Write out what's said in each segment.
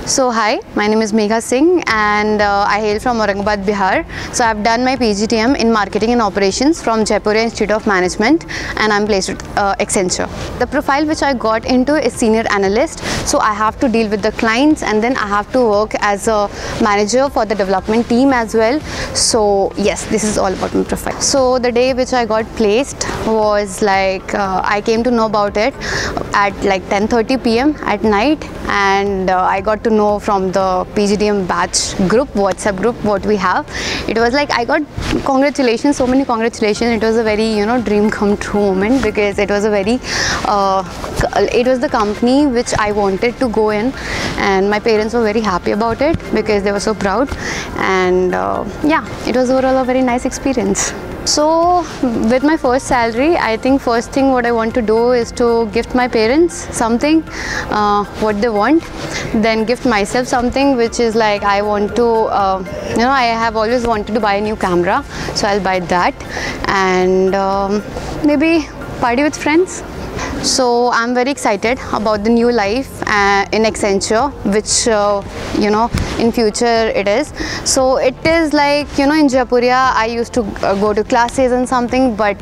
So hi, my name is Megha Singh and I hail from Aurangabad, Bihar. So I have done my PGTM in Marketing and Operations from Jaipur Institute of Management and I am placed with Accenture. The profile which I got into is Senior Analyst. So I have to deal with the clients and then I have to work as a manager for the development team as well. So yes, this is all about my profile. So the day which I got placed was like, I came to know about it at like 10:30 p.m. at night, and I got to know from the PGTM batch group, WhatsApp group, what we have. It was like I got congratulations, so many congratulations. It was a very dream come true moment, because it was a very it was the company which I wanted to go in, and my parents were very happy about it because they were so proud. And yeah, it was overall a very nice experience. So with my first salary, I think first thing what I want to do is to gift my parents something what they want, then gift myself something which is like I want to I have always wanted to buy a new camera, so I'll buy that, and maybe party with friends. So I'm very excited about the new life in Accenture, which in future it is. So it is like in Jaipuria I used to go to classes and something, but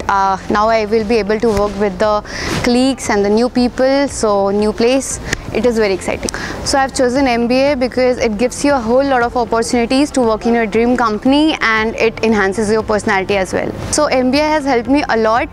now I will be able to work with the colleagues and the new people. So new place, it is very exciting. So I've chosen MBA because it gives you a whole lot of opportunities to work in your dream company, and it enhances your personality as well. So MBA has helped me a lot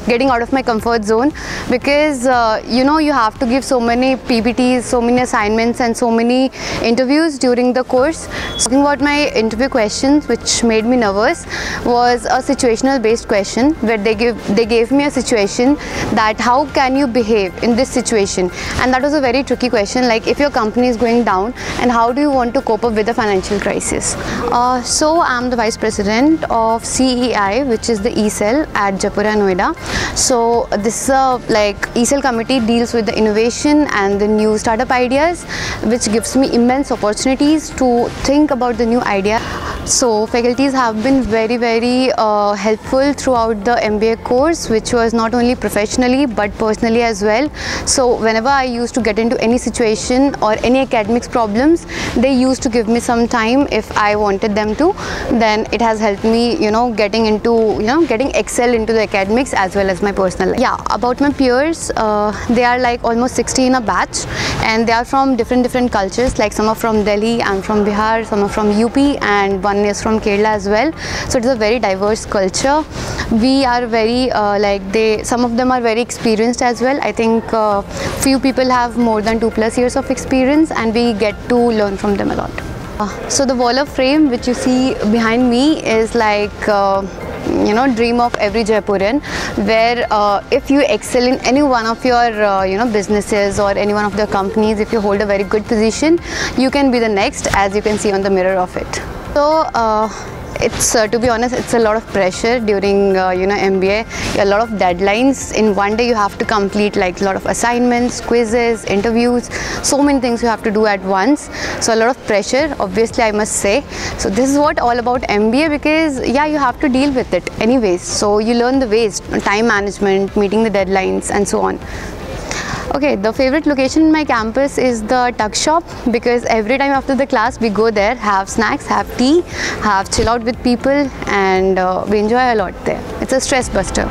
getting out of my comfort zone, because you have to give so many PPTs, so many assignments and so many interviews during the course. Talking about my interview questions, which made me nervous, was a situational based question where they gave me a situation that how can you behave in this situation, and that was a very tricky question, like if your company is going down and how do you want to cope up with the financial crisis. So I'm the Vice President of CEI, which is the eCell at Jaipuria, Noida. So this is like eCell committee deals with the innovation and the new startup ideas, which gives me immense opportunities to think about the new idea. So faculties have been very helpful throughout the MBA course, which was not only professionally but personally as well. So whenever I used to get into any situation or any academics problems, they used to give me some time if I wanted them to. Then it has helped me getting excel into the academics as well as my personal life. Yeah, about my peers, they are like almost 60 in a batch, and they are from different cultures. Like some are from Delhi, I'm from Bihar, some are from UP, and one is from Kerala as well. So it is a very diverse culture. We are very some of them are very experienced as well. I think few people have more than 2+ years of experience, and we get to learn from them a lot. So the wall of frame which you see behind me is like dream of every Jaipurian, where if you excel in any one of your businesses or any one of the companies, if you hold a very good position, you can be the next, as you can see on the mirror of it. So it's to be honest, it's a lot of pressure during MBA. A lot of deadlines. In one day you have to complete like a lot of assignments, quizzes, interviews, so many things you have to do at once. So a lot of pressure, obviously, I must say. So this is what all about MBA, because yeah, you have to deal with it anyways. So you learn the ways, time management, meeting the deadlines and so on. Okay, the favorite location in my campus is the tuck shop, because every time after the class we go there, have snacks, have tea, have chill out with people, and we enjoy a lot there. It's a stress buster.